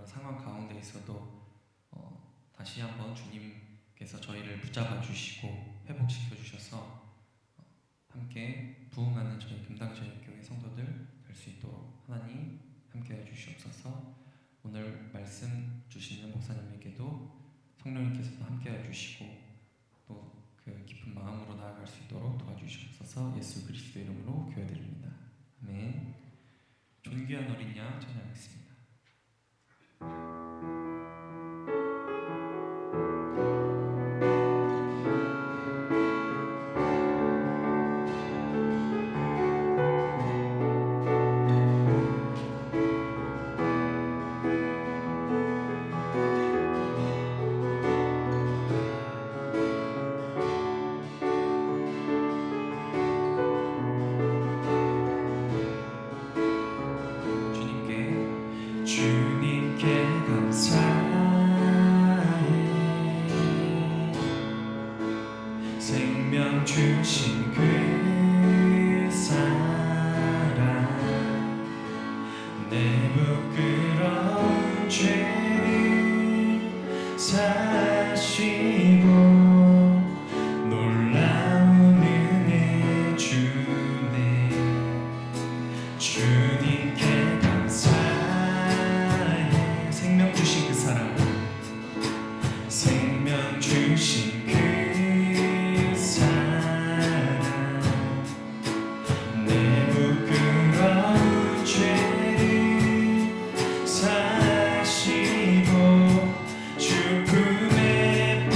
그런 상황 가운데 있어도 다시 한번 주님께서 저희를 붙잡아 주시고 회복시켜 주셔서 함께 부흥하는 저희 금당저녁교회 성도들 될 수 있도록 하나님 함께해 주시옵소서. 오늘 말씀 주시는 목사님에게도 성령님께서도 함께해 주시고 또 그 깊은 마음으로 나아갈 수 있도록 도와주시옵소서. 예수 그리스도 이름으로 교회드립니다. 아멘. 존귀한 어린 양 찬양하겠습니다. 주님께 감사해. 생명 주신 그 사랑, 내 부끄러운 죄를 사시고 놀라운 은혜 주네. 주님께 감사해. 생명 주신 그 사랑, 생명 주신 그 사랑, 내 부끄러운 죄를 사시고 죽음의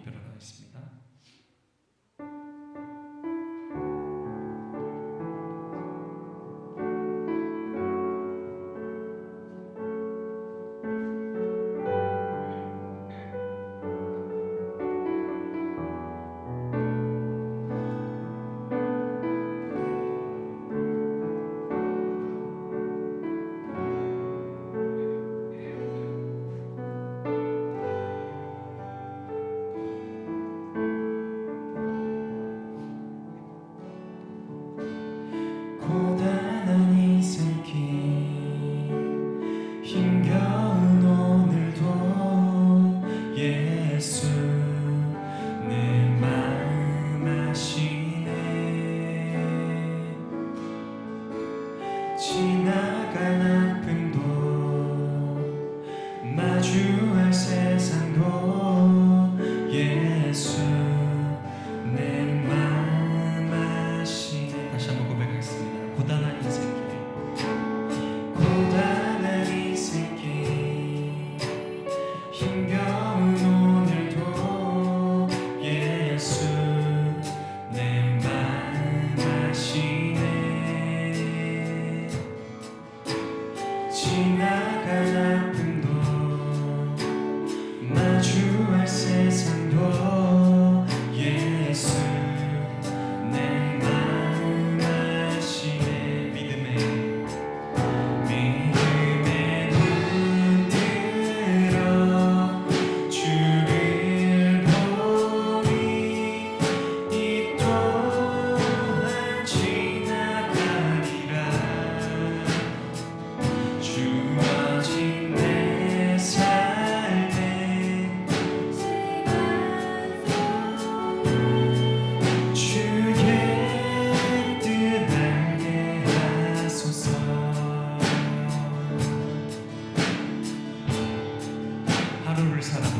기도로 나가겠습니다. 고단한 인생길 힘겨운 오늘도 예수 내 마음 아시네. 지나간 아픔도 마주할 세상도 예수 내 마음 아시네. 다시 한번 고백하겠습니다. 고단한 인생길 고단한 인생길 힘겨운 오늘도 예수 내 마음 아시네. 지나간 아픔도 마주할 세상도 예수 내 마음 아시네. 믿음의 눈 들어 주를 보니 이 또한 지나가리라. 주어진 내 삶에 주의 뜻 알게 하소서. 하루를 살아도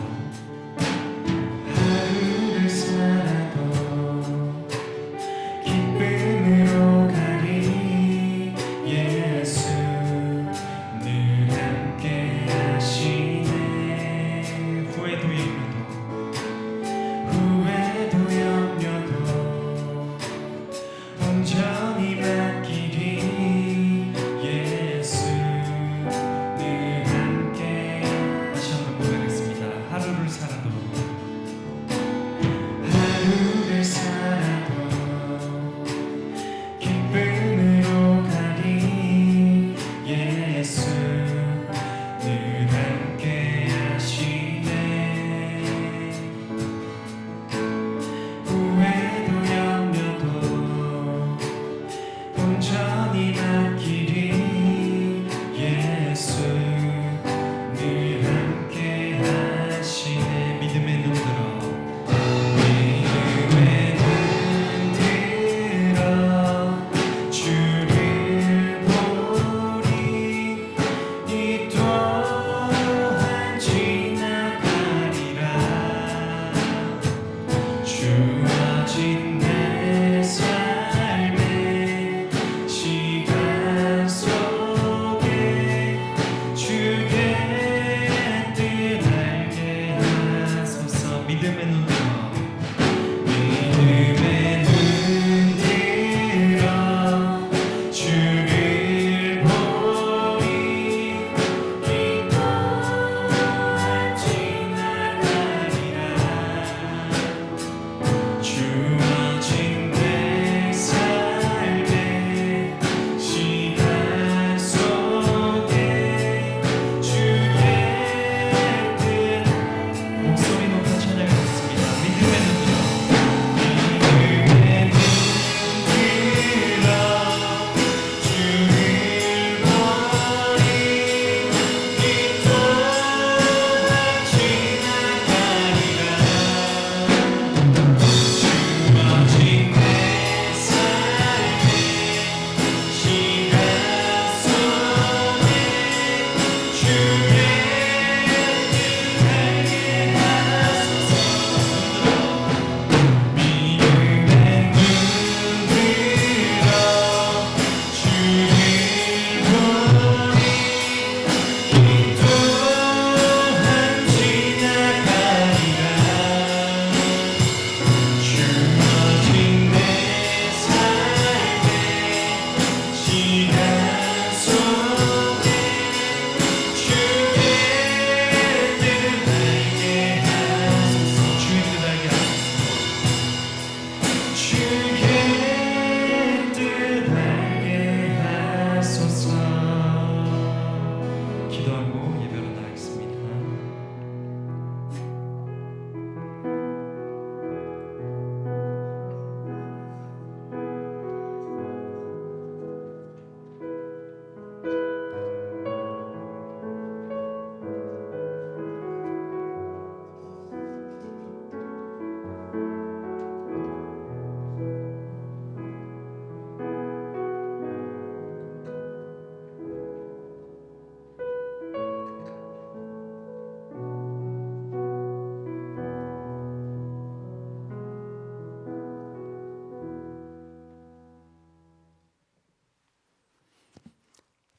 하루를 살아도 기쁨으로 가리. 예수 늘 함께 하시네. 후회도 염려도 후회도 염려도 온전히 맡기리. 예수 늘 함께. 다시 한번 고백하겠습니다. 하루를 살아도 하루를 살아도 기쁨으로 가리. 예수 늘 함께 하시네. 후회도 염려도 온전히 맡기리. 예수 늘 함께 하시네. 믿음의 눈 들어 믿음의 눈 들어 주를 보리. 이 또한 지나가리라. 주어진 내 삶의 시간 속에 주의 뜻 알게 하소서. 믿음의 눈 들어 믿음의 눈 들어 주를 보리. 이 또한 지나가리라. 주어진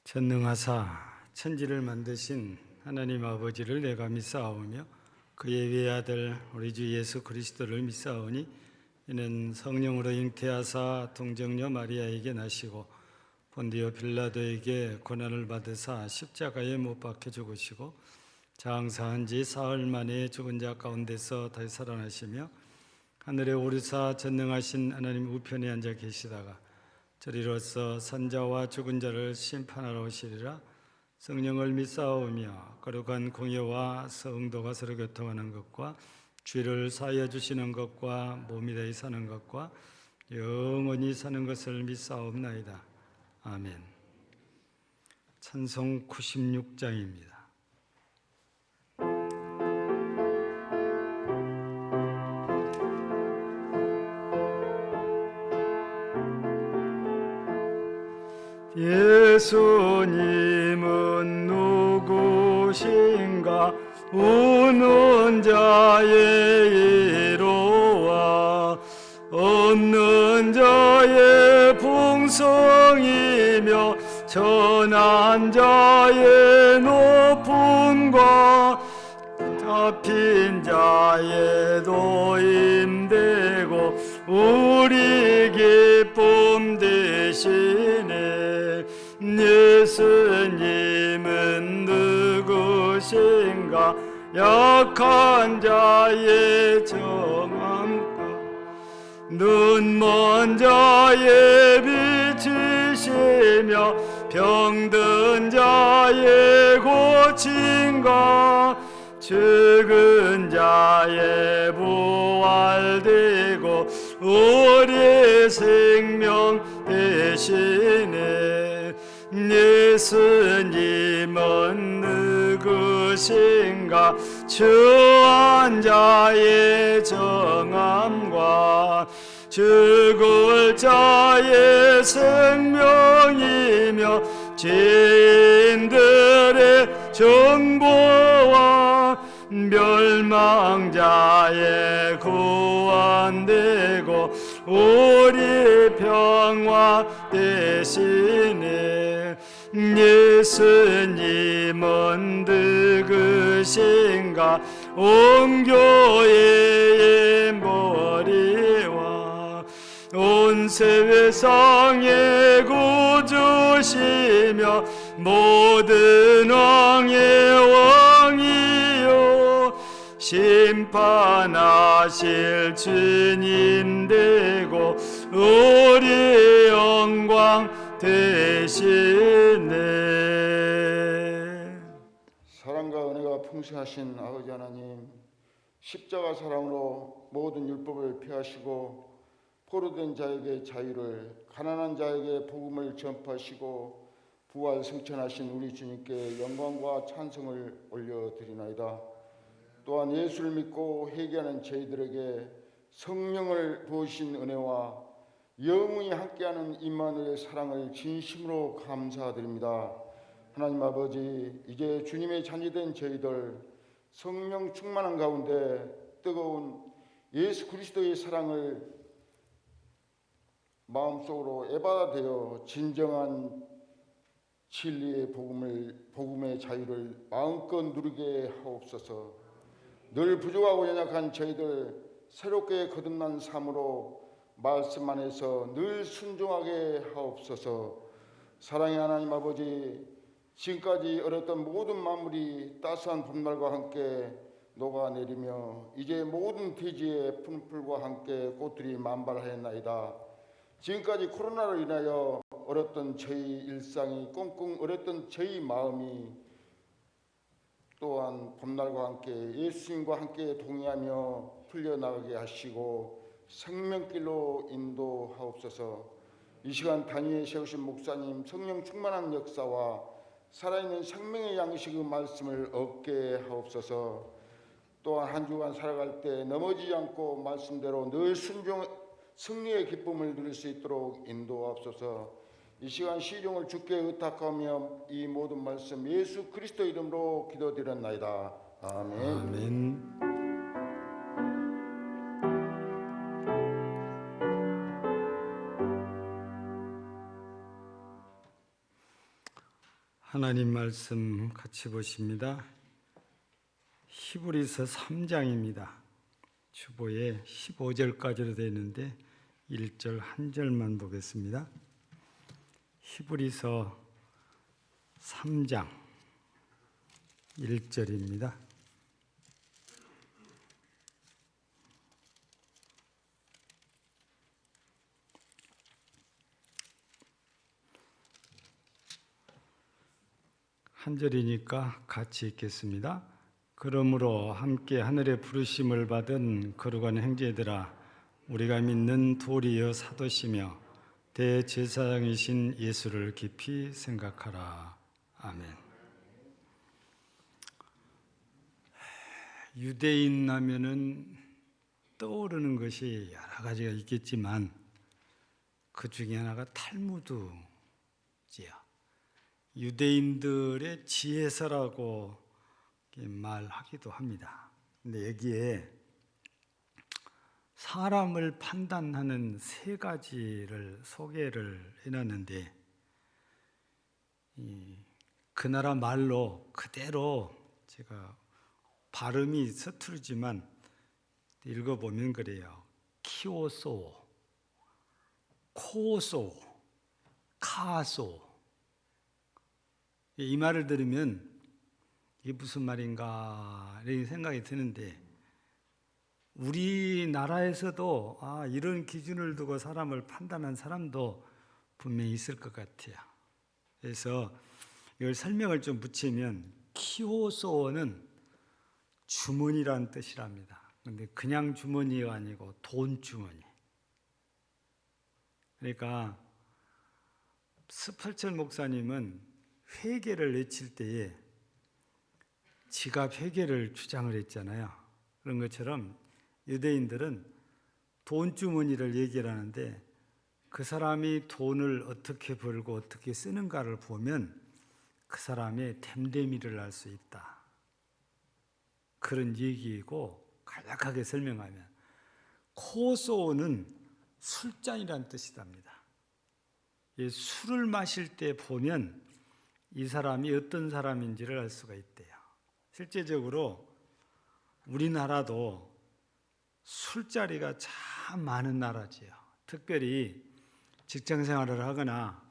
전능하사 천지를 만드신 하나님 아버지를 내가 믿사오며 그의 외아들 우리 주 예수 그리스도를 믿사오니 이는 성령으로 잉태하사 동정녀 마리아에게 나시고 본디오 빌라도에게 고난을 받으사 십자가에 못 박혀 죽으시고 장사한 지 사흘 만에 죽은 자 가운데서 다시 살아나시며 하늘에 오르사 전능하신 하나님 우편에 앉아 계시다가 저리로서 산자와 죽은 자를 심판하러 오시리라. 성령을 믿사오며 거룩한 공예와 성도가 서로 교통하는 것과 죄를 사하여 주시는 것과 몸이 되어 사는 것과 영원히 사는 것을 믿사옵나이다. 아멘. 찬송 96장입니다. 예수님은 누구신가? 우는 자의 이로와 없는 자의 풍성이며 천한 자의 높음과 잡힌 자의 도임되고 우리 기쁨 되시네. 예수님은 누구신가? 약한 자의 정함과 눈먼 자의 빛이시며 병든 자의 고침과 죽은 자의 부활되고 우리의 생명 되시네. 예수님은 누구신가? 주한 자의 정함과 죽을 자의 생명이며 죄인들의 정보와 멸망자의 구원되고 우리 평화 되시네. 예수님은 누구신가? 온 교회의 머리와 온 세상의 구주시며 모든 왕의 왕이요 심판하실 주님 되고 우리 영광 되시네. 사랑과 은혜가 풍성하신 아버지 하나님, 십자가 사랑으로 모든 율법을 폐하시고 포로된 자에게 자유를, 가난한 자에게 복음을 전파하시고 부활 승천하신 우리 주님께 영광과 찬송을 올려드리나이다. 또한 예수를 믿고 회개하는 저희들에게 성령을 부으신 은혜와 영원히 함께하는 임마누엘의 사랑을 진심으로 감사드립니다. 하나님 아버지, 이제 주님의 자녀된 저희들 성령 충만한 가운데 뜨거운 예수 그리스도의 사랑을 마음속으로 애받아되어 진정한 진리의 복음의 자유를 마음껏 누리게 하옵소서. 늘 부족하고 연약한 저희들 새롭게 거듭난 삶으로 말씀 안에서 늘 순종하게 하옵소서. 사랑의 하나님 아버지, 지금까지 어렸던 모든 만물이 따스한 봄날과 함께 녹아내리며 이제 모든 대지의 푸른 풀과 함께 꽃들이 만발하였나이다. 지금까지 코로나로 인하여 어렸던 저희 일상이 꽁꽁 얼었던 저희 마음이 또한 봄날과 함께 예수님과 함께 동의하며 풀려나가게 하시고 생명길로 인도하옵소서. 이 시간 단위에 세우신 목사님 성령 충만한 역사와 살아있는 생명의 양식의 말씀을 얻게 하옵소서. 또한 한 주간 살아갈 때 넘어지지 않고 말씀대로 늘 승리의 기쁨을 누릴 수 있도록 인도하옵소서. 이 시간 시종을 주께 의탁하며 이 모든 말씀 예수 그리스도 이름으로 기도드렸나이다. 아멘. 아멘. 하나님 말씀 같이 보십니다. 히브리서 3장입니다. 주보에 15절까지로 되어 있는데 1절 한 절만 보겠습니다. 히브리서 3장 1절입니다. 한 절이니까 같이 읽겠습니다. 그러므로 함께 하늘의 부르심을 받은 거룩한 형제들아, 우리가 믿는 도리여 사도시며 대제사장이신 예수를 깊이 생각하라. 아멘. 유대인 하면은 떠오르는 것이 여러 가지가 있겠지만 그 중에 하나가 탈무드지요. 유대인들의 지혜서라고 말하기도 합니다. 근데 여기에 사람을 판단하는 세 가지를 소개를 해놨는데 그 나라 말로 그대로 제가 발음이 서투르지만 읽어보면 그래요. 키오소, 코소, 카소. 이 말을 들으면 이게 무슨 말인가 이런 생각이 드는데 우리나라에서도 이런 기준을 두고 사람을 판단한 사람도 분명히 있을 것 같아요. 그래서 이걸 설명을 좀 붙이면 키오소는 주머니란 뜻이랍니다. 그런데 그냥 주머니가 아니고 돈 주머니. 그러니까 스펄전 목사님은 회개를 외칠 때에 지갑 회개를 주장을 했잖아요. 그런 것처럼 유대인들은 돈주머니를 얘기를 하는데 그 사람이 돈을 어떻게 벌고 어떻게 쓰는가를 보면 그 사람의 됨됨이를 알 수 있다. 그런 얘기이고 간략하게 설명하면 코소는 술잔이란 뜻이답니다. 이 술을 마실 때 보면 이 사람이 어떤 사람인지를 알 수가 있대요. 실제적으로 우리나라도 술자리가 참 많은 나라지요. 특별히 직장 생활을 하거나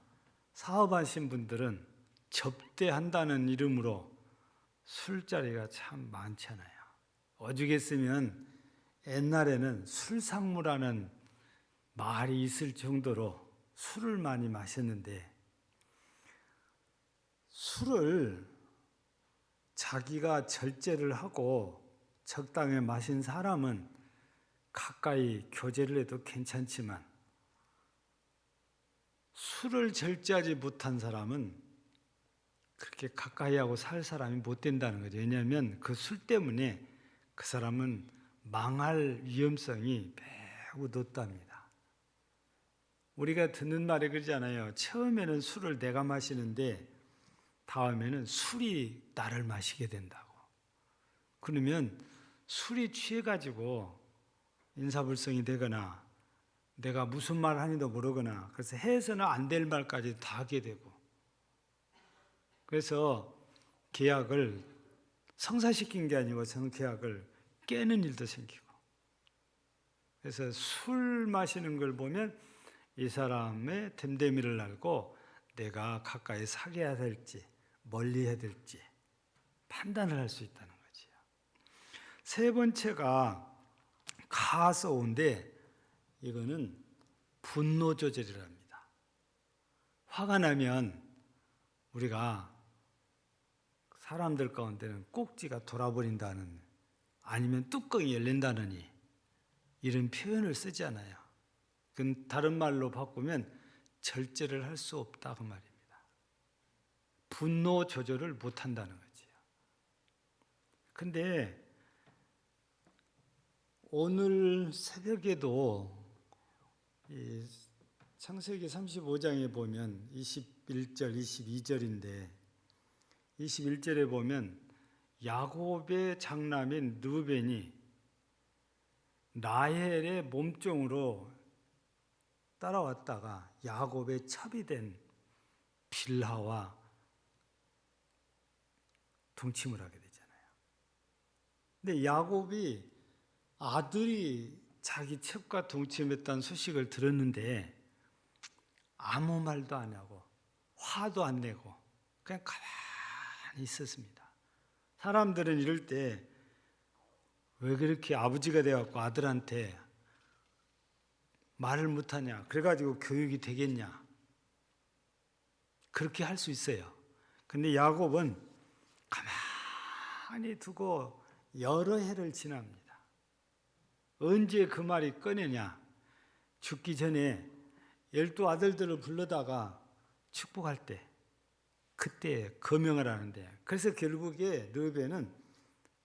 사업하신 분들은 접대한다는 이름으로 술자리가 참 많잖아요. 오죽했으면 옛날에는 술상무라는 말이 있을 정도로 술을 많이 마셨는데 술을 자기가 절제를 하고 적당히 마신 사람은 가까이 교제를 해도 괜찮지만 술을 절제하지 못한 사람은 그렇게 가까이 하고 살 사람이 못 된다는 거죠. 왜냐하면 그 술 때문에 그 사람은 망할 위험성이 매우 높답니다. 우리가 듣는 말이 그러잖아요. 처음에는 술을 내가 마시는데 다음에는 술이 나를 마시게 된다고. 그러면 술이 취해가지고 인사불성이 되거나 내가 무슨 말 하는지도 모르거나 그래서 해서는 안 될 말까지 다 하게 되고 그래서 계약을 성사시킨 게 아니고 계약을 깨는 일도 생기고 그래서 술 마시는 걸 보면 이 사람의 됨됨이를 알고 내가 가까이 사귀어야 될지 멀리 해야 될지 판단을 할 수 있다는 거지요. 세 번째가 가소인데 이거는 분노 조절이랍니다. 화가 나면 우리가 사람들 가운데는 꼭지가 돌아버린다는 아니면 뚜껑이 열린다느니 이런 표현을 쓰잖아요. 그건 다른 말로 바꾸면 절제를 할 수 없다 그 말입니다. 분노 조절을 못한다는 거지요. 근데 오늘 새벽에도 이 창세기 35장에 보면 21절, 22절인데 21절에 보면 야곱의 장남인 르벤이 라헬의 몸종으로 따라왔다가 야곱의 첩이 된 빌하와 동침을 하게 되잖아요. 근데 야곱이 아들이 자기 첩과 동침했다는 소식을 들었는데 아무 말도 안 하고 화도 안 내고 그냥 가만히 있었습니다. 사람들은 이럴 때 왜 그렇게 아버지가 돼갖고 아들한테 말을 못하냐, 그래가지고 교육이 되겠냐, 그렇게 할 수 있어요. 근데 야곱은 가만히 두고 여러 해를 지납니다. 언제 그 말이 꺼내냐, 죽기 전에 12아들들을 불러다가 축복할 때, 그때 거명을 하는데, 그래서 결국에 르베는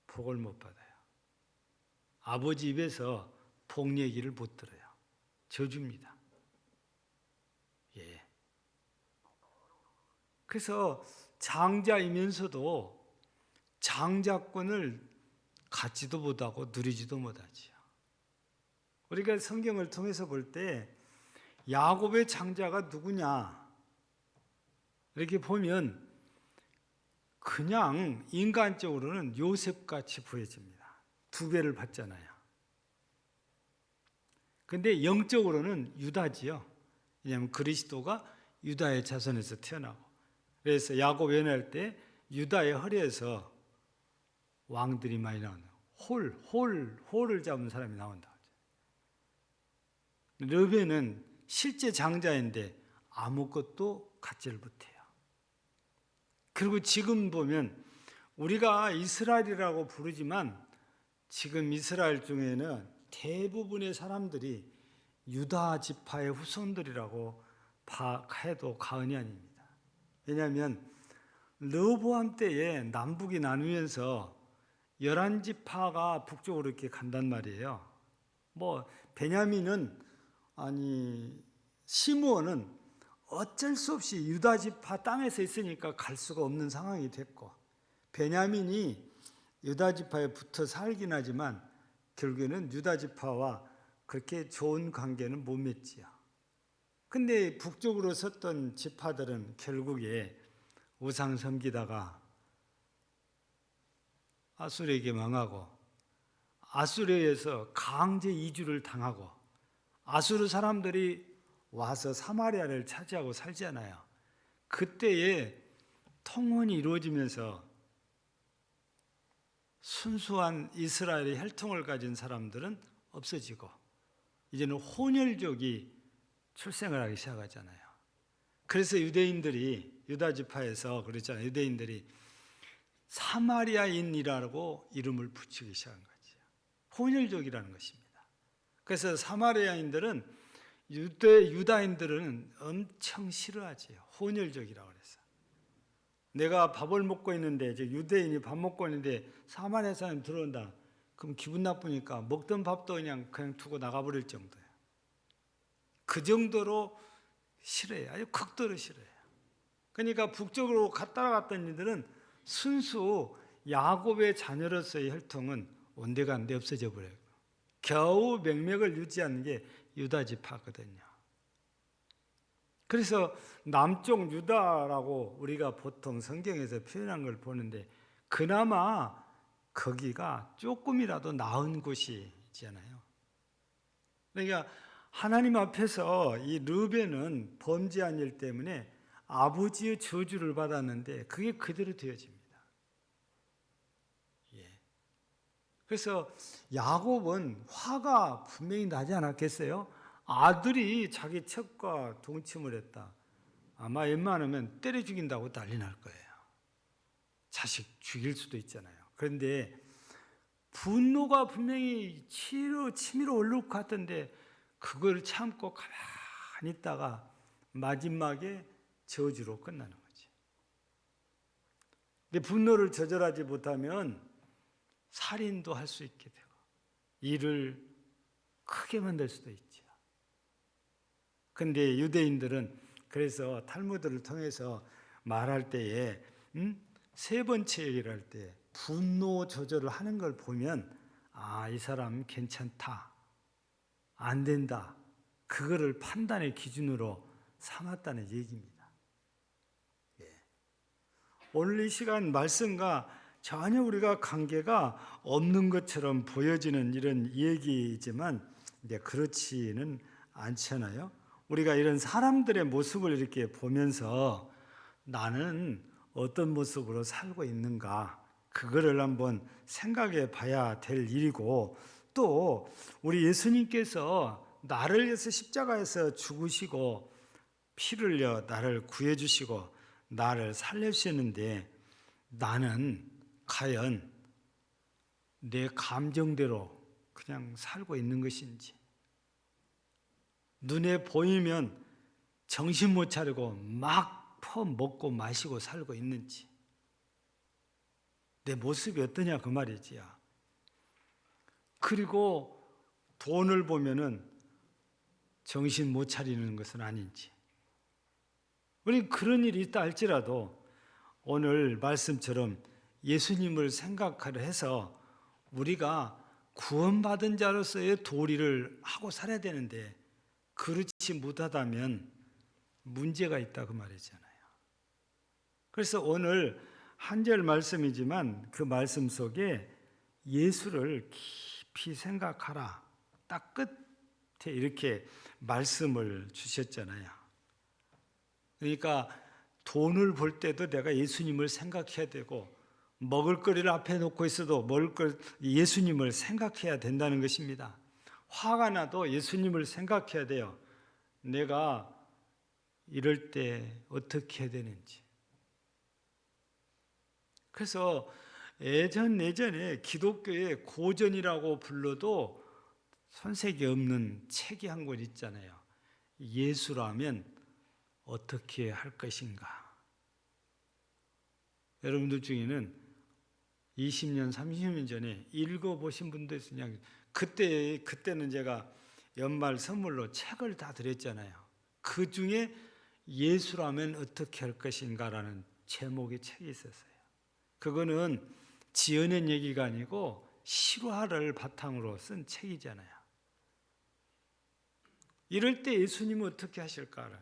복을 못 받아요. 아버지 입에서 복 얘기를 못 들어요. 저주입니다. 예. 그래서 장자이면서도 장자권을 갖지도 못하고 누리지도 못하지요. 우리가 성경을 통해서 볼 때 야곱의 장자가 누구냐 이렇게 보면 그냥 인간적으로는 요셉같이 보여집니다. 2배를 받잖아요. 근데 영적으로는 유다지요. 왜냐하면 그리스도가 유다의 자손에서 태어나고, 그래서 야곱 연애할 때 유다의 허리에서 왕들이 많이 나오는 홀을 잡은 사람이 나온다. 르벤은 실제 장자인데 아무것도 갖지를 못해요. 그리고 지금 보면 우리가 이스라엘이라고 부르지만 지금 이스라엘 중에는 대부분의 사람들이 유다 지파의 후손들이라고 해도 과언이 아닙니다. 왜냐하면 르호보암 때에 남북이 나누면서 11지파가 북쪽으로 이렇게 간단 말이에요. 베냐민은 시므온은 어쩔 수 없이 유다 지파 땅에서 있으니까 갈 수가 없는 상황이 됐고, 베냐민이 유다 지파에 붙어 살긴 하지만 결국에는 유다 지파와 그렇게 좋은 관계는 못 맺지요. 근데 북쪽으로 섰던 지파들은 결국에 우상 섬기다가 아수르에게 망하고, 아수르에서 강제 이주를 당하고, 아수르 사람들이 와서 사마리아를 차지하고 살잖아요. 그때에 통혼이 이루어지면서 순수한 이스라엘의 혈통을 가진 사람들은 없어지고 이제는 혼혈족이 출생을 하기 시작하잖아요. 그래서 유대인들이 유다 지파에서 그랬잖아요. 유대인들이 사마리아인이라고 이름을 붙이기 시작한 거죠. 혼혈족이라는 것입니다. 그래서 사마리아인들은 유다인들은 엄청 싫어하지요. 혼혈족이라고 그래서. 내가 밥을 먹고 있는데, 유대인이 밥 먹고 있는데 사마리아 사람이 들어온다. 그럼 기분 나쁘니까 먹던 밥도 그냥 두고 나가버릴 정도예요. 그 정도로 싫어해요. 아주 극도로 싫어해요. 그러니까 북쪽으로 따라갔던 이들은 순수 야곱의 자녀로서의 혈통은 온데간데 없어져 버려요. 겨우 맥맥을 유지하는 게 유다 지파거든요. 그래서 남쪽 유다라고 우리가 보통 성경에서 표현한 걸 보는데 그나마 거기가 조금이라도 나은 곳이잖아요. 그러니까 하나님 앞에서 이 르벤은 범죄한 일 때문에 아버지의 저주를 받았는데 그게 그대로 되어집니다. 그래서 야곱은 화가 분명히 나지 않았겠어요? 아들이 자기 첩과 동침을 했다. 아마 웬만하면 때려 죽인다고 난리 날 거예요. 자식 죽일 수도 있잖아요. 그런데 분노가 분명히 치밀어 올라올 것 같던데 그걸 참고 가만히 있다가 마지막에 저주로 끝나는 거지. 근데 분노를 조절하지 못하면 살인도 할 수 있게 되고 일을 크게 만들 수도 있죠. 근데 유대인들은 그래서 탈무드를 통해서 말할 때에 3번째 얘기를 할 때 분노 조절을 하는 걸 보면 이 사람 괜찮다, 안 된다, 그거를 판단의 기준으로 삼았다는 얘기입니다. 오늘 이 시간 말씀과 전혀 우리가 관계가 없는 것처럼 보여지는 이런 얘기이지만 이제 그렇지는 않잖아요. 우리가 이런 사람들의 모습을 이렇게 보면서 나는 어떤 모습으로 살고 있는가, 그거를 한번 생각해 봐야 될 일이고, 또 우리 예수님께서 나를 위해서 십자가에서 죽으시고 피를 흘려 나를 구해 주시고 나를 살려주셨는데 나는 과연 내 감정대로 그냥 살고 있는 것인지, 눈에 보이면 정신 못 차리고 막 퍼먹고 마시고 살고 있는지, 내 모습이 어떠냐 그 말이지요. 그리고 돈을 보면은 정신 못 차리는 것은 아닌지. 우리 그런 일이 있다 할지라도 오늘 말씀처럼 예수님을 생각하려 해서 우리가 구원받은 자로서의 도리를 하고 살아야 되는데 그렇지 못하다면 문제가 있다 그 말이잖아요. 그래서 오늘 한 절 말씀이지만 그 말씀 속에 예수를 깊이 생각하라, 딱 끝에 이렇게 말씀을 주셨잖아요. 그러니까 돈을 볼 때도 내가 예수님을 생각해야 되고, 먹을거리를 앞에 놓고 있어도 예수님을 생각해야 된다는 것입니다. 화가 나도 예수님을 생각해야 돼요. 내가 이럴 때 어떻게 해야 되는지. 그래서 예전에 기독교의 고전이라고 불러도 손색이 없는 책이 한 권 있잖아요. 예수라면 어떻게 할 것인가. 여러분들 중에는 20년, 30년 전에 읽어보신 분도 있으냐. 그때는 제가 연말 선물로 책을 다 드렸잖아요. 그 중에 예수라면 어떻게 할 것인가라는 제목의 책이 있었어요. 그거는 지어낸 얘기가 아니고 실화를 바탕으로 쓴 책이잖아요. 이럴 때 예수님은 어떻게 하실까를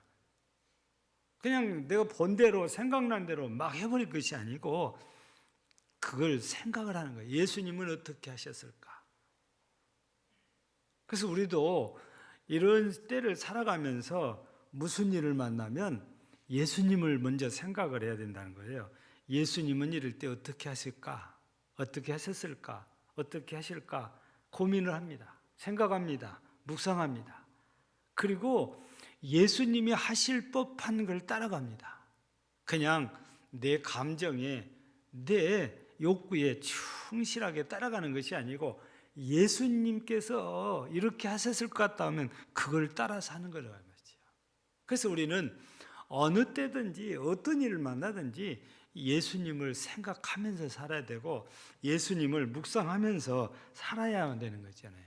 그냥 내가 본 대로 생각난 대로 막 해버릴 것이 아니고 그걸 생각을 하는 거예요. 예수님은 어떻게 하셨을까? 그래서 우리도 이런 때를 살아가면서 무슨 일을 만나면 예수님을 먼저 생각을 해야 된다는 거예요. 예수님은 이럴 때 어떻게 하실까? 어떻게 하셨을까? 어떻게 하실까? 고민을 합니다. 생각합니다. 묵상합니다. 그리고 예수님이 하실 법한 걸 따라갑니다. 그냥 내 감정에, 내 욕구에 충실하게 따라가는 것이 아니고 예수님께서 이렇게 하셨을 것 같다 하면 그걸 따라서 하는 거라고 말이죠. 그래서 우리는 어느 때든지 어떤 일을 만나든지 예수님을 생각하면서 살아야 되고 예수님을 묵상하면서 살아야 되는 거잖아요.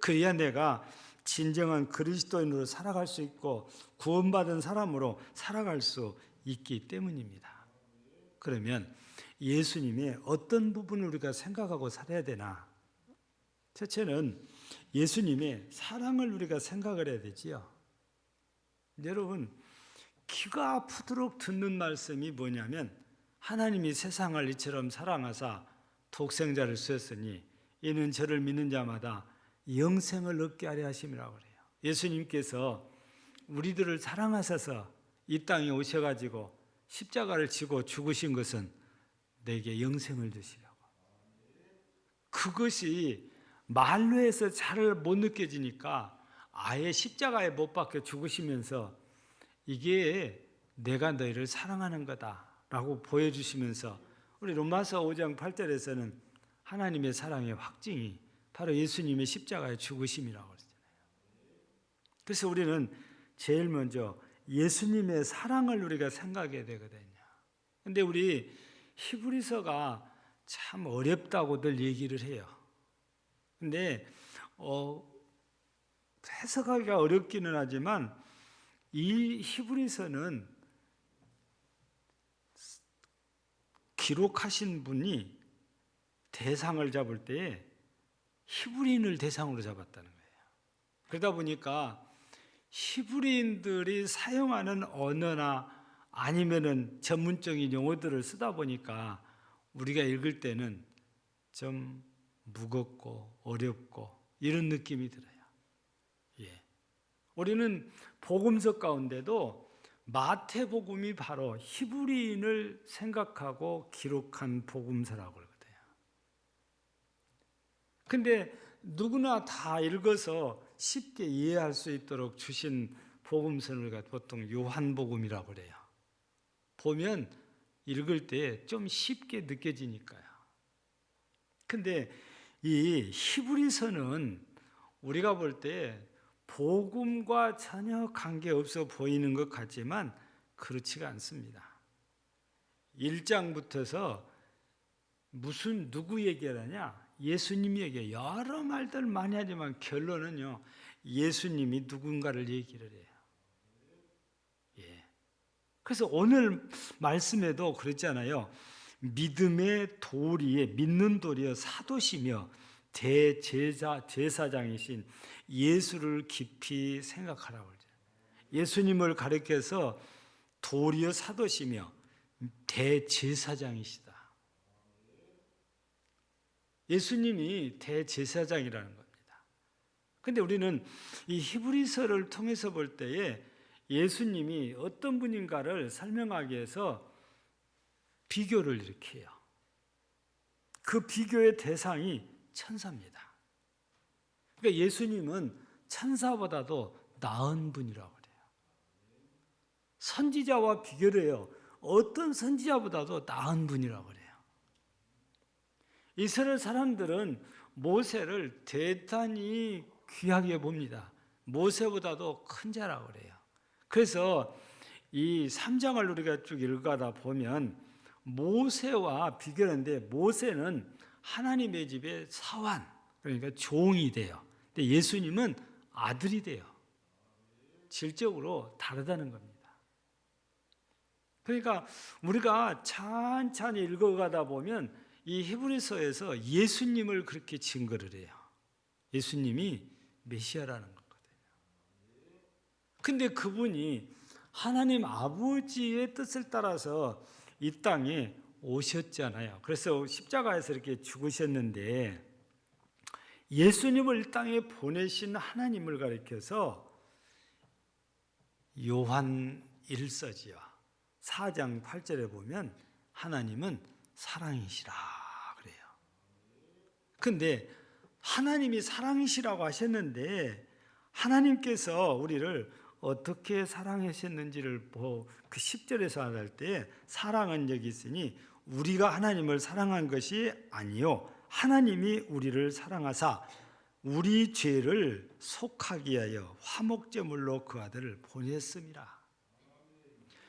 그래야 내가 진정한 그리스도인으로 살아갈 수 있고 구원받은 사람으로 살아갈 수 있기 때문입니다. 그러면 예수님의 어떤 부분을 우리가 생각하고 살아야 되나? 첫째는 예수님의 사랑을 우리가 생각을 해야 되지요. 여러분, 귀가 아프도록 듣는 말씀이 뭐냐면 하나님이 세상을 이처럼 사랑하사 독생자를 주셨으니 이는 저를 믿는 자마다 영생을 얻게 하려 하심이라고 그래요. 예수님께서 우리들을 사랑하셔서 이 땅에 오셔가지고 십자가를 지고 죽으신 것은 내게 영생을 주시려고. 그것이 말로 해서 잘 못 느껴지니까 아예 십자가에 못 박혀 죽으시면서 이게 내가 너희를 사랑하는 거다라고 보여주시면서 우리 로마서 5장 8절에서는 하나님의 사랑의 확증이 바로 예수님의 십자가에 죽으심이라고 그러잖아요. 그래서 우리는 제일 먼저 예수님의 사랑을 우리가 생각해야 되거든요. 근데 우리 히브리서가 참 어렵다고들 얘기를 해요. 근데 해석하기가 어렵기는 하지만 이 히브리서는 기록하신 분이 대상을 잡을 때에 히브리인을 대상으로 잡았다는 거예요. 그러다 보니까 히브리인들이 사용하는 언어나 아니면은 전문적인 용어들을 쓰다 보니까 우리가 읽을 때는 좀 무겁고 어렵고 이런 느낌이 들어요. 예. 우리는 복음서 가운데도 마태복음이 바로 히브리인을 생각하고 기록한 복음서라고 그러거든요. 근데 누구나 다 읽어서 쉽게 이해할 수 있도록 주신 복음서를 보통 요한복음이라고 그래요. 보면 읽을 때 좀 쉽게 느껴지니까요. 근데 이 히브리서는 우리가 볼 때 복음과 전혀 관계없어 보이는 것 같지만 그렇지가 않습니다. 1장부터서 누구 얘기를 하냐? 예수님 얘기해요. 여러 말들 많이 하지만 결론은요, 예수님이 누군가를 얘기를 해요. 예. 그래서 오늘 말씀에도 그랬잖아요. 믿음의 도리에 믿는 도리여 사도시며 제사장이신 예수를 깊이 생각하라고 그러죠. 예수님을 가리켜서 도리여 사도시며 대제사장이시다. 예수님이 대제사장이라는 겁니다. 근데 우리는 이 히브리서를 통해서 볼 때에 예수님이 어떤 분인가를 설명하기 위해서 비교를 이렇게 해요. 그 비교의 대상이 천사입니다. 그러니까 예수님은 천사보다도 나은 분이라고 그래요. 선지자와 비교를 해요. 어떤 선지자보다도 나은 분이라고 그래요. 이스라엘 사람들은 모세를 대단히 귀하게 봅니다. 모세보다도 큰 자라고 그래요. 그래서 이 3장을 우리가 쭉 읽어가다 보면 모세와 비교하는데 모세는 하나님의 집의 사환, 그러니까 종이 돼요. 근데 예수님은 아들이 돼요. 질적으로 다르다는 겁니다. 그러니까 우리가 천천히 읽어가다 보면 이 히브리서에서 예수님을 그렇게 증거를 해요. 예수님이 메시아라는 거거든요. 근데 그분이 하나님 아버지의 뜻을 따라서 이 땅에 오셨잖아요. 그래서 십자가에서 이렇게 죽으셨는데 예수님을 이 땅에 보내신 하나님을 가리켜서 요한 1서지요. 4장 8절에 보면 하나님은 사랑이시라 그래요. 근데 하나님이 사랑이시라고 하셨는데 하나님께서 우리를 어떻게 사랑하셨는지를 그 10절에서 할 때 사랑은 여기 있으니 우리가 하나님을 사랑한 것이 아니요 하나님이 우리를 사랑하사 우리 죄를 속하기 위하여 화목제물로 그 아들을 보냈습니다.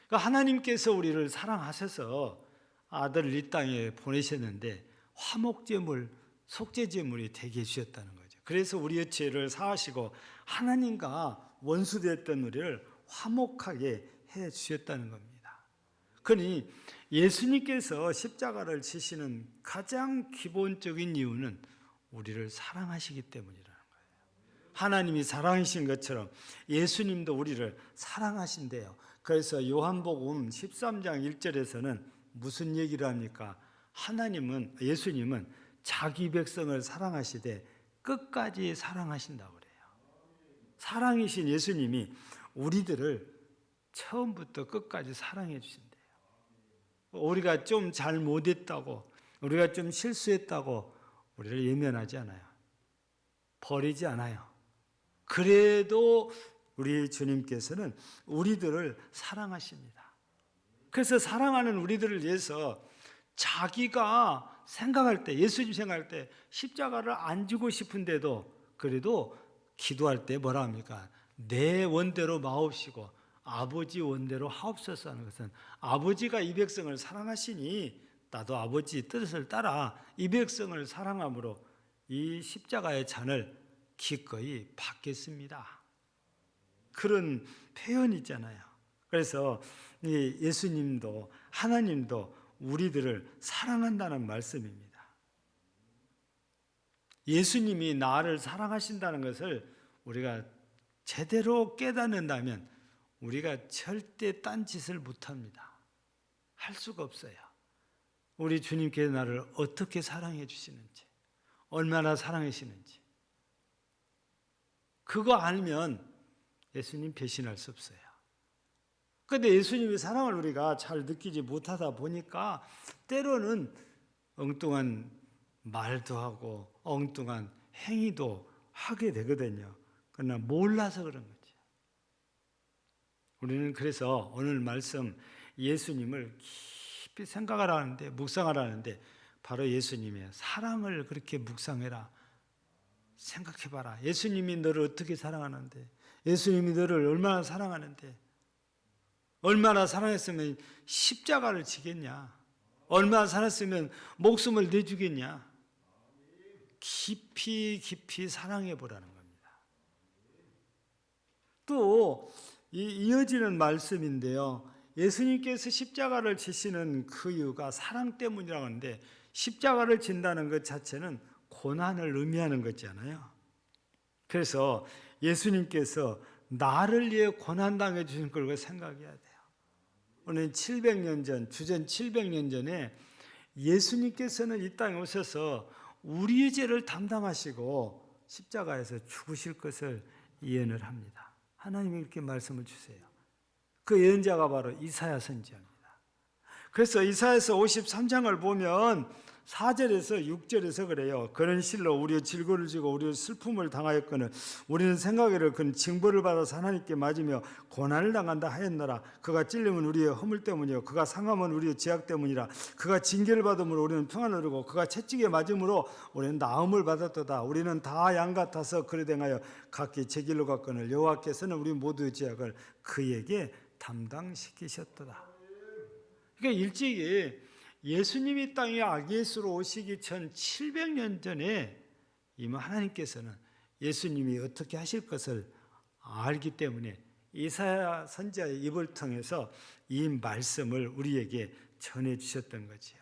그러니까 하나님께서 우리를 사랑하셔서 아들을 이 땅에 보내셨는데 화목제물, 속죄제물이 되게 해주셨다는 거죠. 그래서 우리의 죄를 사하시고 하나님과 원수되었던 우리를 화목하게 해주셨다는 겁니다. 그러니 예수님께서 십자가를 지시는 가장 기본적인 이유는 우리를 사랑하시기 때문이라는 거예요. 하나님이 사랑이신 것처럼 예수님도 우리를 사랑하신대요. 그래서 요한복음 13장 1절에서는 무슨 얘기를 합니까? 예수님은 자기 백성을 사랑하시되 끝까지 사랑하신다고 그래요. 사랑이신 예수님이 우리들을 처음부터 끝까지 사랑해 주신대요. 우리가 좀 잘못했다고, 우리가 좀 실수했다고 우리를 예면하지 않아요. 버리지 않아요. 그래도 우리 주님께서는 우리들을 사랑하십니다. 그래서 사랑하는 우리들을 위해서 자기가 생각할 때, 예수님 생각할 때 십자가를 안 지고 싶은데도 그래도 기도할 때 뭐라 합니까? 내 원대로 마옵시고 아버지 원대로 하옵소서 하는 것은 아버지가 이 백성을 사랑하시니 나도 아버지 뜻을 따라 이 백성을 사랑함으로 이 십자가의 잔을 기꺼이 받겠습니다. 그런 표현이 있잖아요. 그래서 예수님도 하나님도 우리들을 사랑한다는 말씀입니다. 예수님이 나를 사랑하신다는 것을 우리가 제대로 깨닫는다면 우리가 절대 딴짓을 못합니다. 할 수가 없어요. 우리 주님께 나를 어떻게 사랑해 주시는지, 얼마나 사랑하시는지. 그거 알면 예수님 배신할 수 없어요. 그런데 예수님의 사랑을 우리가 잘 느끼지 못하다 보니까 때로는 엉뚱한 말도 하고 엉뚱한 행위도 하게 되거든요. 그러나 몰라서 그런 거죠. 우리는 그래서 오늘 말씀 예수님을 깊이 생각하라는데, 묵상하라는데, 바로 예수님의 사랑을 그렇게 묵상해라. 생각해봐라. 예수님이 너를 어떻게 사랑하는데, 예수님이 너를 얼마나 사랑하는데, 얼마나 사랑했으면 십자가를 지겠냐, 얼마나 사랑했으면 목숨을 내주겠냐. 깊이 깊이 사랑해 보라는 겁니다. 또 이어지는 말씀인데요, 예수님께서 십자가를 지시는 그 이유가 사랑 때문이라고 하는데, 십자가를 진다는 것 자체는 고난을 의미하는 거잖아요. 그래서 예수님께서 나를 위해 고난당해 주신 걸 생각해야 돼요. 오늘 700년 전, 주전 700년 전에 예수님께서는 이 땅에 오셔서 우리의 죄를 담당하시고 십자가에서 죽으실 것을 예언을 합니다. 하나님이 이렇게 말씀을 주세요. 그 예언자가 바로 이사야 선지자입니다. 그래서 이사야서 53장을 보면 4절에서 6절에서 그래요. 그런 실로 우리의 질고를 지고 우리의 슬픔을 당하였거늘 우리는 생각에를 그 징벌을 받아서 하나님께 맞으며 고난을 당한다 하였노라. 그가 찔림은 우리의 허물 때문이요 그가 상함은 우리의 죄악 때문이라. 그가 징계를 받음으로 우리는 평안을 누리고 그가 채찍에 맞음으로 우리는 나음을 받았도다. 우리는 다 양 같아서 그래 행하여 각기 제 길로 갔거늘 여호와께서는 우리 모두의 죄악을 그에게 담당시키셨도다. 그러니까 일찍이 예수님이 땅에 아기예수로 오시기 전 700년 전에 이미 하나님께서는 예수님이 어떻게 하실 것을 알기 때문에 이사야 선지자의 입을 통해서 이 말씀을 우리에게 전해 주셨던 거지요.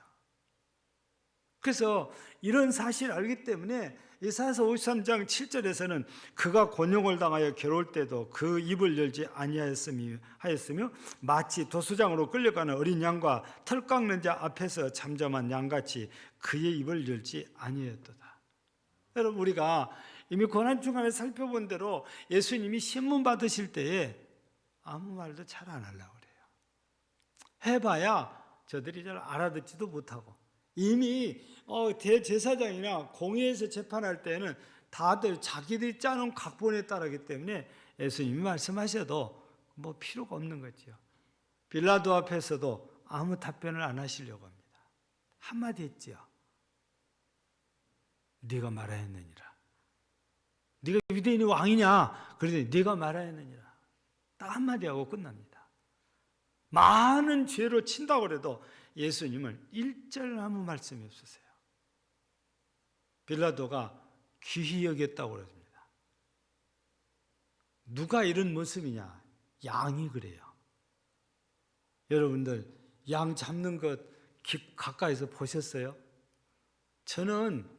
그래서 이런 사실을 알기 때문에 이사야서 53장 7절에서는 그가 곤욕을 당하여 괴로울 때도 그 입을 열지 아니하였으며 마치 도수장으로 끌려가는 어린 양과 털 깎는 자 앞에서 잠잠한 양같이 그의 입을 열지 아니하였도다. 여러분, 우리가 이미 고난 중간에 살펴본 대로 예수님이 신문 받으실 때에 아무 말도 잘 안 하려고 그래요. 해봐야 저들이 잘 알아듣지도 못하고, 이미 대제사장이나 공회에서 재판할 때는 다들 자기들이 짜놓은 각본에 따르기 때문에 예수님이 말씀하셔도 뭐 필요가 없는 거죠. 빌라도 앞에서도 아무 답변을 안 하시려고 합니다. 한마디 했지요. 네가 말하였느니라. 네가 유대인의 왕이냐? 그러더니 네가 말하였느니라. 딱 한마디 하고 끝납니다. 많은 죄로 친다고 해도 예수님은 일절 아무 말씀이 없으세요. 빌라도가 귀히 여겼다고 그럽니다. 누가 이런 모습이냐? 양이 그래요. 여러분들 양 잡는 것 가까이서 보셨어요? 저는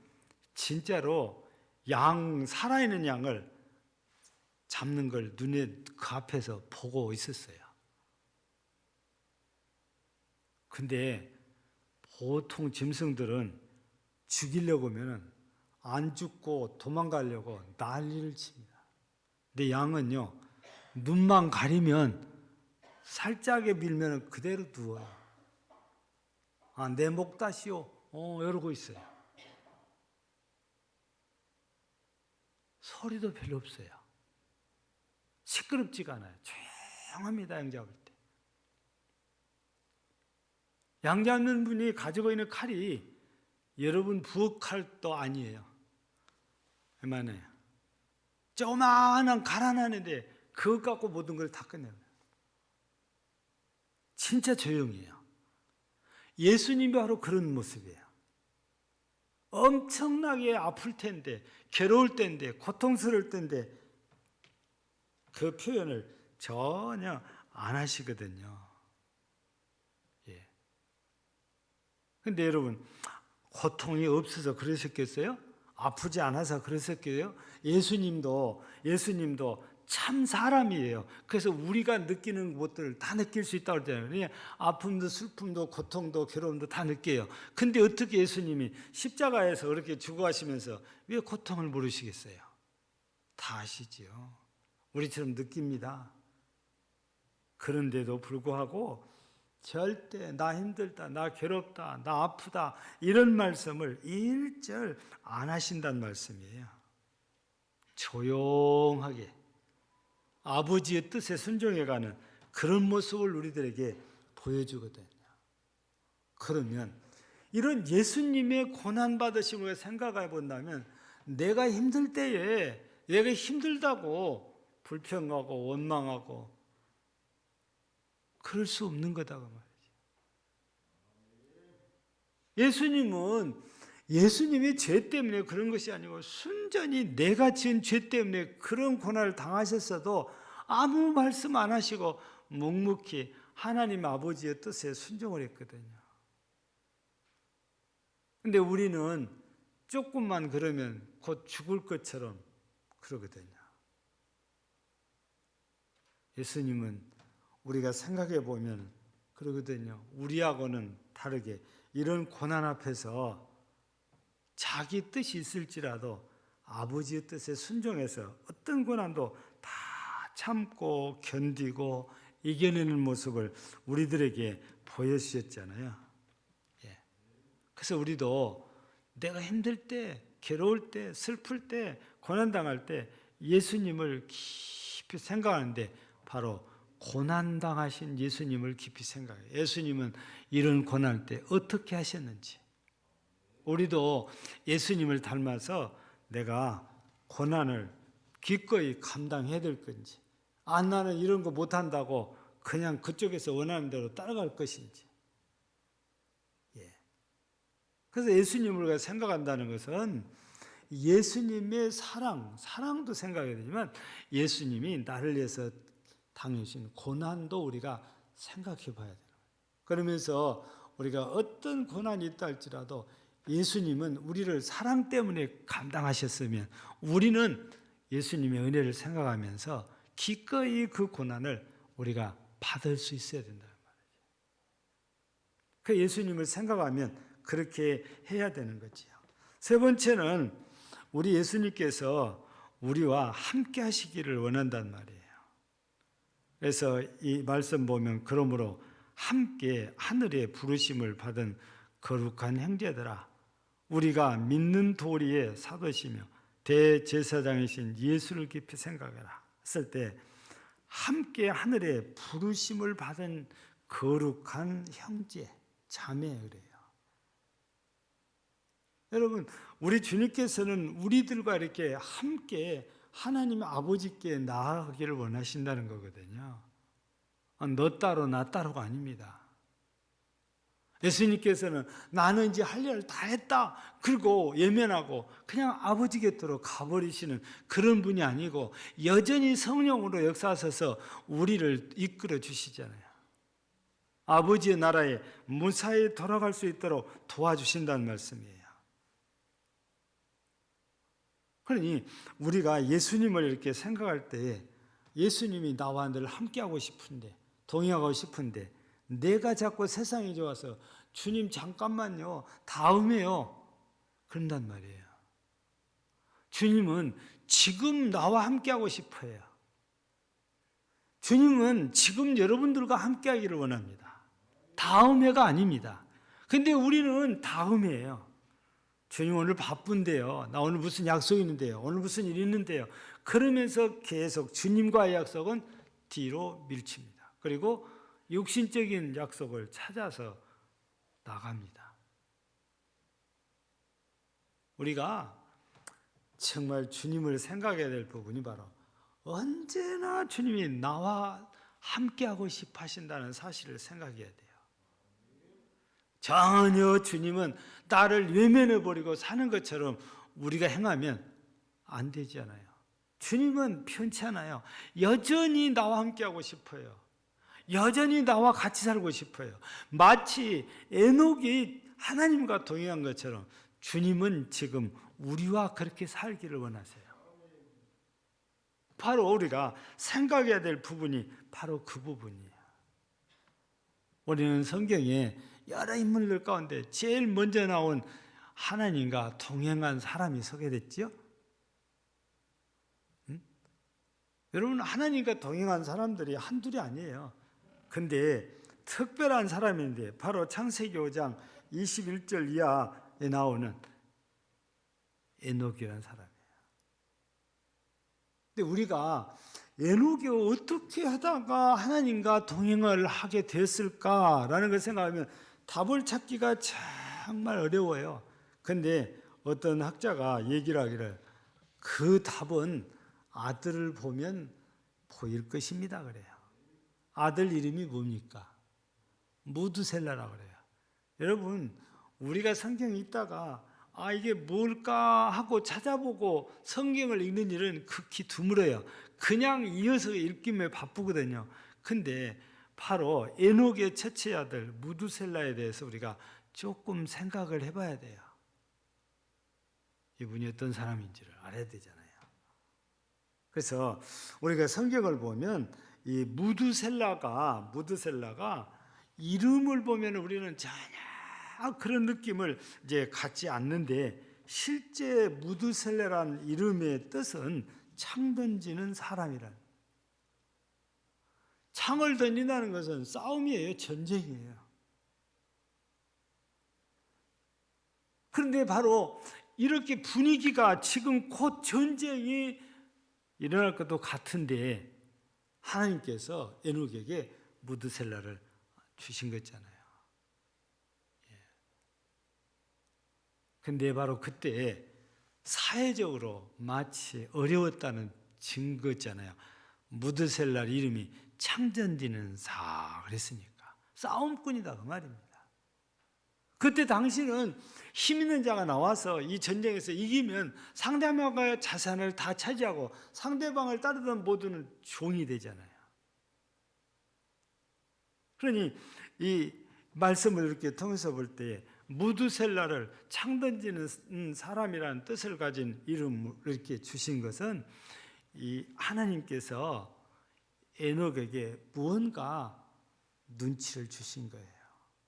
진짜로 살아있는 양을 잡는 걸 눈에 그 앞에서 보고 있었어요. 근데 보통 짐승들은 죽이려고 하면 안 죽고 도망가려고 난리를 칩니다. 근데 양은요, 눈만 가리면 살짝에 밀면 그대로 누워요. 내 목 다시오. 이러고 있어요. 소리도 별로 없어요. 시끄럽지가 않아요. 조용합니다, 양 잡을 때. 양 잡는 분이 가지고 있는 칼이 여러분 부엌칼도 아니에요. 얼마나요? 조그마한 칼 하나인데 그것 갖고 모든 걸 다 끝내요. 진짜 조용해요. 예수님이 바로 그런 모습이에요. 엄청나게 아플 텐데, 괴로울 텐데, 고통스러울 텐데 그 표현을 전혀 안 하시거든요. 근데 여러분, 고통이 없어서 그러셨겠어요? 아프지 않아서 그러셨겠어요? 예수님도 참 사람이에요. 그래서 우리가 느끼는 것들을 다 느낄 수 있다고 그러잖아요. 그냥 아픔도 슬픔도 고통도 괴로움도 다 느껴요. 근데 어떻게 예수님이 십자가에서 그렇게 죽어가시면서 왜 고통을 모르시겠어요? 다 아시지요. 우리처럼 느낍니다. 그런데도 불구하고 절대 나 힘들다, 나 괴롭다, 나 아프다 이런 말씀을 일절 안 하신다는 말씀이에요. 조용하게 아버지의 뜻에 순종해가는 그런 모습을 우리들에게 보여주거든요. 그러면 이런 예수님의 고난받으심을 생각해 본다면 내가 힘들 때에 내가 힘들다고 불평하고 원망하고 그럴 수 없는 거다 그 말이죠. 예수님이 죄 때문에 그런 것이 아니고 순전히 내가 지은 죄 때문에 그런 고난을 당하셨어도 아무 말씀 안 하시고 묵묵히 하나님 아버지의 뜻에 순종을 했거든요. 근데 우리는 조금만 그러면 곧 죽을 것처럼 그러거든요. 예수님은 우리가 생각해 보면 그러거든요. 우리하고는 다르게 이런 고난 앞에서 자기 뜻이 있을지라도 아버지의 뜻에 순종해서 어떤 고난도 다 참고 견디고 이겨내는 모습을 우리들에게 보여주셨잖아요. 예. 그래서 우리도 내가 힘들 때, 괴로울 때, 슬플 때, 고난당할 때 예수님을 깊이 생각하는데 바로 고난당하신 예수님을 깊이 생각해요. 예수님은 이런 고난 때 어떻게 하셨는지 우리도 예수님을 닮아서 내가 고난을 기꺼이 감당해야 될 건지 나는 이런 거 못한다고 그냥 그쪽에서 원하는 대로 따라갈 것인지. 예. 그래서 예수님을 우리가 생각한다는 것은 예수님의 사랑도 생각해야 되지만 예수님이 나를 위해서 당하신 고난도 우리가 생각해 봐야 되는 거예요. 그러면서 우리가 어떤 고난이 있다 할지라도 예수님은 우리를 사랑 때문에 감당하셨으면 우리는 예수님의 은혜를 생각하면서 기꺼이 그 고난을 우리가 받을 수 있어야 된다는 말이죠. 그 예수님을 생각하면 그렇게 해야 되는 거지요. 세 번째는 우리 예수님께서 우리와 함께 하시기를 원한단 말이에요. 그래서 이 말씀 보면 그러므로 함께 하늘의 부르심을 받은 거룩한 형제들아 우리가 믿는 도리의 사도시며 대제사장이신 예수를 깊이 생각해라 했을 때 함께 하늘의 부르심을 받은 거룩한 형제 자매 그래요. 여러분 우리 주님께서는 우리들과 이렇게 함께 하나님 아버지께 나아가기를 원하신다는 거거든요. 너 따로 나 따로가 아닙니다. 예수님께서는 나는 이제 할 일을 다 했다 그리고 예면하고 그냥 아버지 곁으로 가버리시는 그런 분이 아니고 여전히 성령으로 역사하셔서 우리를 이끌어 주시잖아요. 아버지의 나라에 무사히 돌아갈 수 있도록 도와주신다는 말씀이에요. 그러니 우리가 예수님을 이렇게 생각할 때 예수님이 나와 늘 함께하고 싶은데 동행하고 싶은데 내가 자꾸 세상이 좋아서 주님 잠깐만요 다음에요 그런단 말이에요. 주님은 지금 나와 함께하고 싶어요. 주님은 지금 여러분들과 함께하기를 원합니다. 다음에가 아닙니다. 근데 우리는 다음에예요. 주님 오늘 바쁜데요. 나 오늘 무슨 약속이 있는데요. 오늘 무슨 일이 있는데요. 그러면서 계속 주님과의 약속은 뒤로 밀칩니다. 그리고 육신적인 약속을 찾아서 나갑니다. 우리가 정말 주님을 생각해야 될 부분이 바로 언제나 주님이 나와 함께하고 싶어 하신다는 사실을 생각해야 돼요. 전혀 주님은 나를 외면해버리고 사는 것처럼 우리가 행하면 안 되잖아요. 주님은 편찮아요. 여전히 나와 함께하고 싶어요. 여전히 나와 같이 살고 싶어요. 마치 에녹이 하나님과 동행한 것처럼 주님은 지금 우리와 그렇게 살기를 원하세요. 바로 우리가 생각해야 될 부분이 바로 그 부분이에요. 우리는 성경에 여러 인물들 가운데 제일 먼저 나온 하나님과 동행한 사람이 소개됐지요? 여러분, 하나님과 동행한 사람들이 한둘이 아니에요. 근데 특별한 사람인데 바로 창세기 5장 21절 이하에 나오는 에녹이라는 사람이에요. 근데 우리가 에녹이 어떻게 하다가 하나님과 동행을 하게 됐을까라는 걸 생각하면 답을 찾기가 정말 어려워요. 근데 어떤 학자가 얘기를 하기를 그 답은 아들을 보면 보일 것입니다 그래요. 아들 이름이 뭡니까? 무드셀라라고 그래요. 여러분, 우리가 성경에 있다가 이게 뭘까 하고 찾아보고 성경을 읽는 일은 극히 드물어요. 그냥 이어서 읽기면 바쁘거든요. 근데 바로 에녹의 첫째 아들 무드셀라에 대해서 우리가 조금 생각을 해봐야 돼요. 이분이 어떤 사람인지를 알아야 되잖아요. 그래서 우리가 성경을 보면 이 무드셀라가 이름을 보면 우리는 전혀 그런 느낌을 이제 갖지 않는데, 실제 무드셀라란 이름의 뜻은 창 던지는 사람이란. 창을 던진다는 것은 싸움이에요, 전쟁이에요. 그런데 바로 이렇게 분위기가 지금 곧 전쟁이 일어날 것도 같은데 하나님께서 에녹에게 무드셀라를 주신 거잖아요. 근데 바로 그때 사회적으로 마치 어려웠다는 증거잖아요. 무드셀라 이름이 창전지는 사 그랬으니까 싸움꾼이다 그 말입니다. 그때 당시는 힘 있는 자가 나와서 이 전쟁에서 이기면 상대방의 자산을 다 차지하고 상대방을 따르던 모두는 종이 되잖아요. 그러니 이 말씀을 이렇게 통해서 볼 때 무드셀라를 창 던지는 사람이라는 뜻을 가진 이름을 이렇게 주신 것은 이 하나님께서 에녹에게 무언가 눈치를 주신 거예요.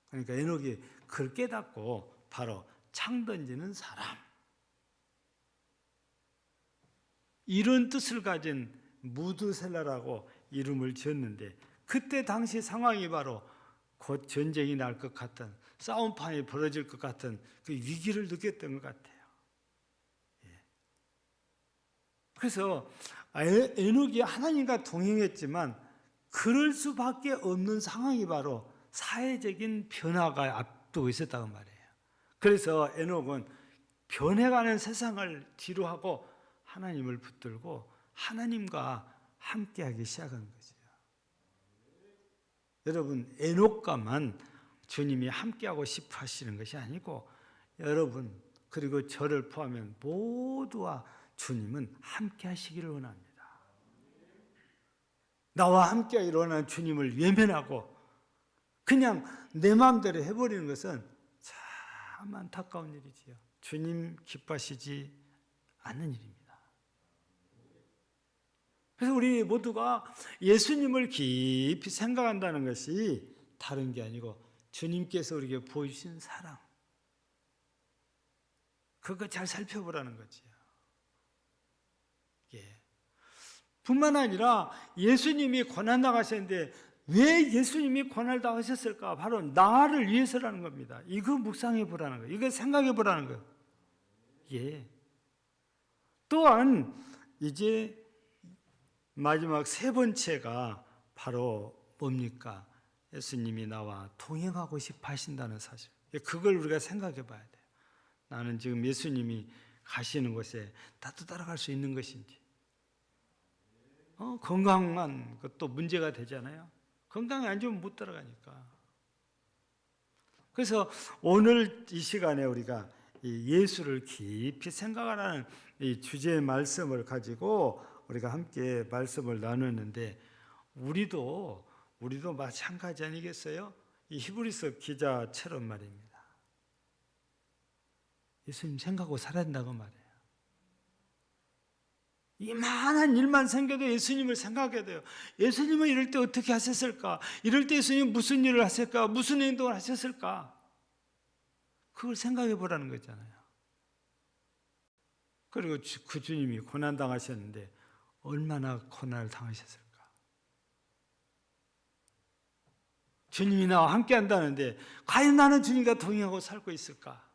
그러니까 에녹이 그걸 깨닫고 바로 창 던지는 사람, 이런 뜻을 가진 무드셀라라고 이름을 지었는데, 그때 당시 상황이 바로 곧 전쟁이 날 것 같은, 싸움판이 벌어질 것 같은 그 위기를 느꼈던 것 같아요. 그래서 에녹이 하나님과 동행했지만 그럴 수밖에 없는 상황이 바로 사회적인 변화가 앞두고 있었다고 말이에요. 그래서 에녹은 변해가는 세상을 뒤로하고 하나님을 붙들고 하나님과 함께하기 시작한 거죠. 여러분, 에녹과만 주님이 함께하고 싶어 하시는 것이 아니고 여러분 그리고 저를 포함한 모두와 주님은 함께하시기를 원합니다. 나와 함께하기를 원하는 주님을 외면하고 그냥 내 마음대로 해버리는 것은 참 안타까운 일이지요. 주님 기뻐하시지 않는 일입니다. 그래서 우리 모두가 예수님을 깊이 생각한다는 것이 다른 게 아니고 주님께서 우리에게 보여주신 사랑, 그거 잘 살펴보라는 거지요. 뿐만 아니라 예수님이 고난 당하셨는데 왜 예수님이 고난을 당하셨을까? 바로 나를 위해서라는 겁니다. 이거 묵상해 보라는 거예요. 이거 생각해 보라는 거예요. 또한 이제 마지막 세 번째가 바로 뭡니까? 예수님이 나와 동행하고 싶어 하신다는 사실. 그걸 우리가 생각해 봐야 돼요. 나는 지금 예수님이 가시는 곳에 나도 따라갈 수 있는 것인지. 건강한 것도 문제가 되잖아요. 건강이 안 좋으면 못 따라가니까. 그래서 오늘 이 시간에 우리가 예수를 깊이 생각하라는 이 주제의 말씀을 가지고 우리가 함께 말씀을 나누는데, 우리도 마찬가지 아니겠어요? 이 히브리서 기자처럼 말입니다. 예수님 생각하고 살아야 된다고 말이에요. 이만한 일만 생겨도 예수님을 생각하게 돼요. 예수님은 이럴 때 어떻게 하셨을까? 이럴 때 예수님은 무슨 일을 하셨을까? 무슨 행동을 하셨을까? 그걸 생각해 보라는 거잖아요. 그리고 그 주님이 고난당하셨는데 얼마나 고난을 당하셨을까? 주님이 나와 함께 한다는데 과연 나는 주님과 동행하고 살고 있을까?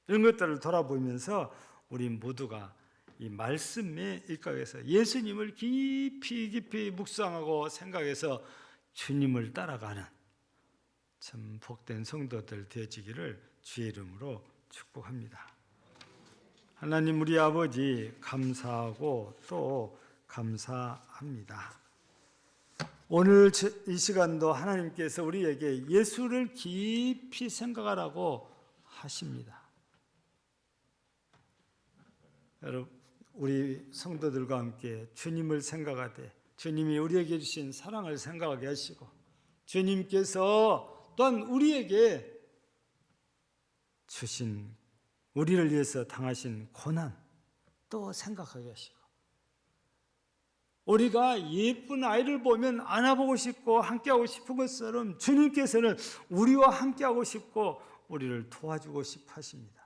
이런 것들을 돌아보면서 우리 모두가 이 말씀에 입각해서 예수님을 깊이 묵상하고 생각해서 주님을 따라가는 참 복된 성도들 되어지기를 주의 이름으로 축복합니다. 하나님 우리 아버지 감사하고 또 감사합니다. 오늘 이 시간도 하나님께서 우리에게 예수를 깊이 생각하라고 하십니다. 여러분, 우리 성도들과 함께 주님을 생각하되 주님이 우리에게 주신 사랑을 생각하게 하시고 주님께서 또한 우리에게 주신 우리를 위해서 당하신 고난 또 생각하게 하시고 우리가 예쁜 아이를 보면 안아보고 싶고 함께하고 싶은 것처럼 주님께서는 우리와 함께하고 싶고 우리를 도와주고 싶어 하십니다.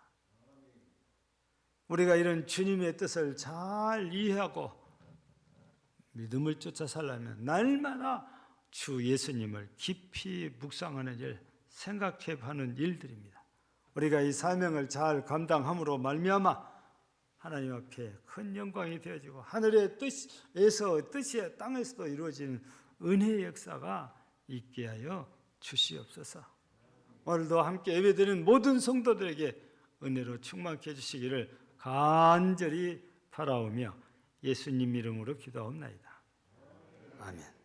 우리가 이런 주님의 뜻을 잘 이해하고 믿음을 쫓아 살려면 날마다 주 예수님을 깊이 묵상하는 일, 생각해 보는 일들입니다. 우리가 이 사명을 잘 감당함으로 말미암아 하나님 앞에 큰 영광이 되어지고 하늘의 뜻에서 뜻이 땅에서도 이루어지는 은혜의 역사가 있게 하여 주시옵소서. 오늘도 함께 예배드리는 모든 성도들에게 은혜로 충만케 해주시기를 간절히 바라오며 예수님 이름으로 기도하옵나이다. 아멘.